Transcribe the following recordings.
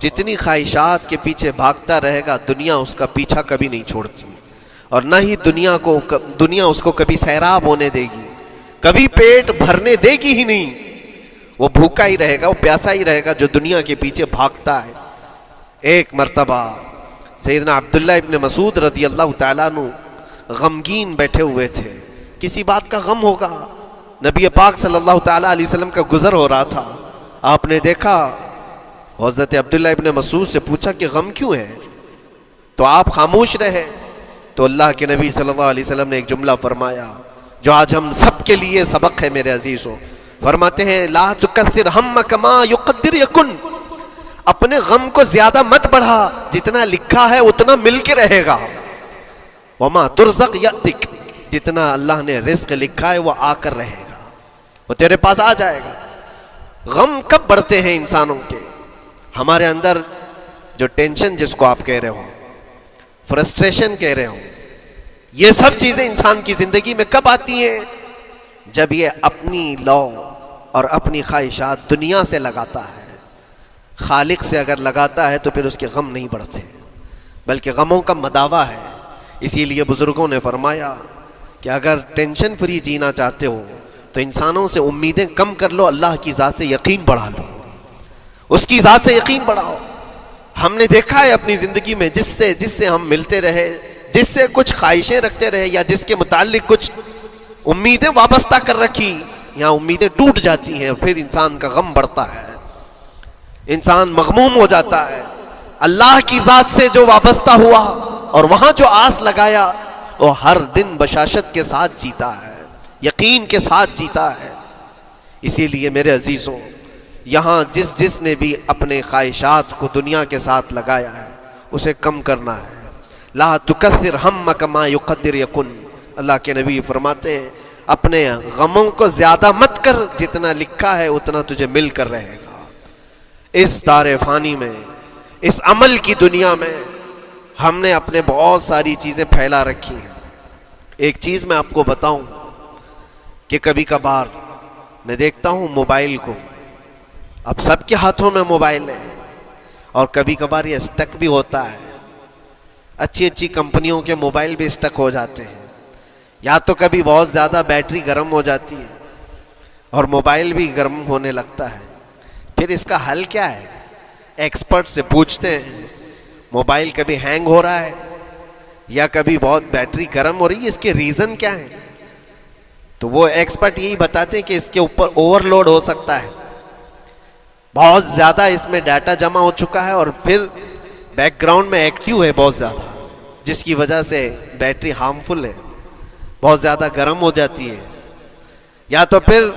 جتنی خواہشات کے پیچھے بھاگتا رہے گا دنیا اس کا پیچھا کبھی نہیں چھوڑتی، اور نہ ہی دنیا اس کو کبھی سیراب ہونے دے گی، کبھی پیٹ بھرنے دے گی ہی نہیں. وہ بھوکا ہی رہے گا، وہ پیاسا ہی رہے گا جو دنیا کے پیچھے بھاگتا ہے. ایک مرتبہ سیدنا عبداللہ ابن مسعود رضی اللہ تعالیٰ عنہ غمگین بیٹھے ہوئے تھے، کسی بات کا غم ہوگا. نبی پاک صلی اللہ تعالیٰ علیہ وسلم کا گزر ہو رہا تھا، آپ نے دیکھا، حضرت عبداللہ ابن مسعود سے پوچھا کہ غم کیوں ہے؟ تو آپ خاموش رہے. تو اللہ کے نبی صلی اللہ علیہ وسلم نے ایک جملہ فرمایا جو آج ہم سب کے لیے سبق ہے میرے عزیزوں. فرماتے ہیں لا تکثر ہمک ما یقدر یکن، اپنے غم کو زیادہ مت بڑھا، جتنا لکھا ہے اتنا مل کے رہے گا. وما ترزق یأتک، جتنا اللہ نے رزق لکھا ہے وہ آ کر رہے گا، وہ تیرے پاس آ جائے گا. غم کب بڑھتے ہیں انسانوں کے؟ ہمارے اندر جو ٹینشن جس کو آپ کہہ رہے ہو، فرسٹریشن کہہ رہے ہو، یہ سب چیزیں انسان کی زندگی میں کب آتی ہیں؟ جب یہ اپنی لو اور اپنی خواہشات دنیا سے لگاتا ہے. خالق سے اگر لگاتا ہے تو پھر اس کے غم نہیں بڑھتے، بلکہ غموں کا مداوا ہے. اسی لیے بزرگوں نے فرمایا کہ اگر ٹینشن فری جینا چاہتے ہو تو انسانوں سے امیدیں کم کر لو، اللہ کی ذات سے یقین بڑھا لو، اس کی ذات سے یقین بڑھاؤ. ہم نے دیکھا ہے اپنی زندگی میں جس سے ہم ملتے رہے، جس سے کچھ خواہشیں رکھتے رہے یا جس کے متعلق کچھ امیدیں وابستہ کر رکھی، یہاں امیدیں ٹوٹ جاتی ہیں، پھر انسان کا غم بڑھتا ہے، انسان مغموم ہو جاتا ہے. اللہ کی ذات سے جو وابستہ ہوا اور وہاں جو آس لگایا وہ ہر دن بشاشت کے ساتھ جیتا ہے، یقین کے ساتھ جیتا ہے. اسی لیے میرے عزیزوں، یہاں جس نے بھی اپنے خواہشات کو دنیا کے ساتھ لگایا ہے اسے کم کرنا ہے. لا تکثر ہمک ما یقدر یکن، اللہ کے نبی فرماتے ہیں اپنے غموں کو زیادہ مت کر، جتنا لکھا ہے اتنا تجھے مل کر رہے گا. اس دار فانی میں، اس عمل کی دنیا میں ہم نے اپنے بہت ساری چیزیں پھیلا رکھی ہیں. ایک چیز میں آپ کو بتاؤں کہ کبھی کبھار میں دیکھتا ہوں موبائل کو، اب سب کے ہاتھوں میں موبائل ہے، اور کبھی کبھار یہ اسٹک بھی ہوتا ہے. اچھی کمپنیوں کے موبائل بھی اسٹک ہو جاتے ہیں، یا تو کبھی بہت زیادہ بیٹری گرم ہو جاتی ہے اور موبائل بھی گرم ہونے لگتا ہے. پھر اس کا حل کیا ہے؟ ایکسپرٹ سے پوچھتے ہیں موبائل کبھی ہینگ ہو رہا ہے یا کبھی بہت بیٹری گرم ہو رہی ہے، اس کے ریزن کیا ہے؟ تو وہ ایکسپرٹ یہی بتاتے ہیں کہ اس کے اوپر اوور لوڈ ہو سکتا ہے، بہت زیادہ اس میں ڈیٹا جمع ہو چکا ہے اور پھر بیک گراؤنڈ میں ایکٹیو ہے بہت زیادہ، جس کی وجہ سے بیٹری ہارمفل ہے، بہت زیادہ گرم ہو جاتی ہے. یا تو پھر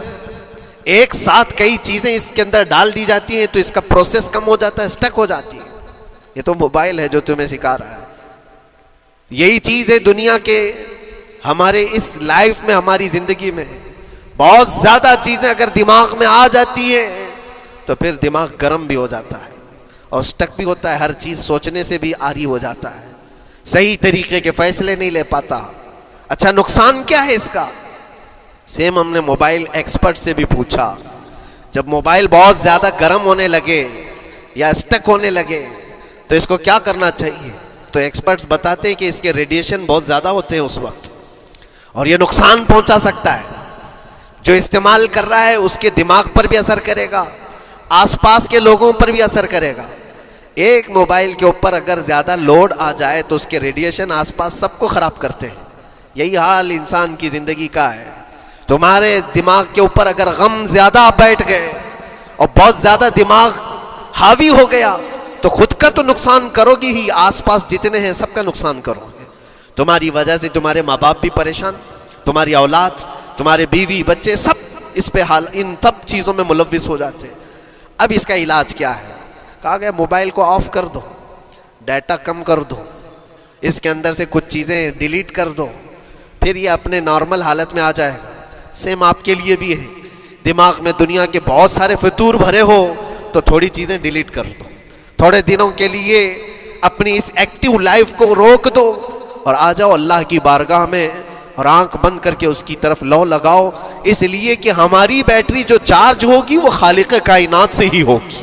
ایک ساتھ کئی چیزیں اس کے اندر ڈال دی جاتی ہیں تو اس کا پروسیس کم ہو جاتا ہے، اسٹک ہو جاتی ہے. یہ تو موبائل ہے جو تمہیں سکھا رہا ہے. یہی چیز ہے دنیا کے ہمارے اس لائف میں، ہماری زندگی میں بہت زیادہ چیزیں اگر دماغ میں آ جاتی ہیں تو پھر دماغ گرم بھی ہو جاتا ہے اور اسٹک بھی ہوتا ہے، ہر چیز سوچنے سے بھی عاری ہو جاتا ہے، صحیح طریقے کے فیصلے نہیں لے پاتا. اچھا نقصان کیا ہے اس کا؟ سیم ہم نے موبائل ایکسپرٹ سے بھی پوچھا، جب موبائل بہت زیادہ گرم ہونے لگے یا اسٹک ہونے لگے تو اس کو کیا کرنا چاہیے؟ تو ایکسپرٹس بتاتے ہیں کہ اس کے ریڈیشن بہت زیادہ ہوتے ہیں اس وقت اور یہ نقصان پہنچا سکتا ہے. جو استعمال کر رہا ہے اس کے دماغ پر بھی اثر کرے گا، آس پاس کے لوگوں پر بھی اثر کرے گا. ایک موبائل کے اوپر اگر زیادہ لوڈ آ جائے تو اس کے ریڈیشن آس پاس سب کو خراب کرتے ہیں. یہی حال انسان کی زندگی کا ہے. تمہارے دماغ کے اوپر اگر غم زیادہ بیٹھ گئے اور بہت زیادہ دماغ حاوی ہو گیا تو خود کا تو نقصان کرو گی ہی، آس پاس جتنے ہیں سب کا نقصان کرو گے. تمہاری وجہ سے تمہارے ماں باپ بھی پریشان، تمہاری اولاد، تمہارے بیوی بچے سب اس پہ ان سب چیزوں میں ملوث ہو جاتے ہیں. اب اس کا علاج کیا ہے؟ کہا گیا موبائل کو آف کر دو، ڈیٹا کم کر دو، اس کے اندر سے کچھ چیزیں ڈیلیٹ کر دو، پھر یہ اپنے نارمل حالت میں آ جائے گا. سیم آپ کے لیے بھی ہے، دماغ میں دنیا کے بہت سارے فطور بھرے ہو تو تھوڑی چیزیں ڈیلیٹ کر دو، تھوڑے دنوں کے لیے اپنی اس ایکٹیو لائف کو روک دو اور آ جاؤ اللہ کی بارگاہ میں اور آنکھ بند کر کے اس کی طرف لو لگاؤ، اس لیے کہ ہماری بیٹری جو چارج ہوگی وہ خالق کائنات سے ہی ہوگی.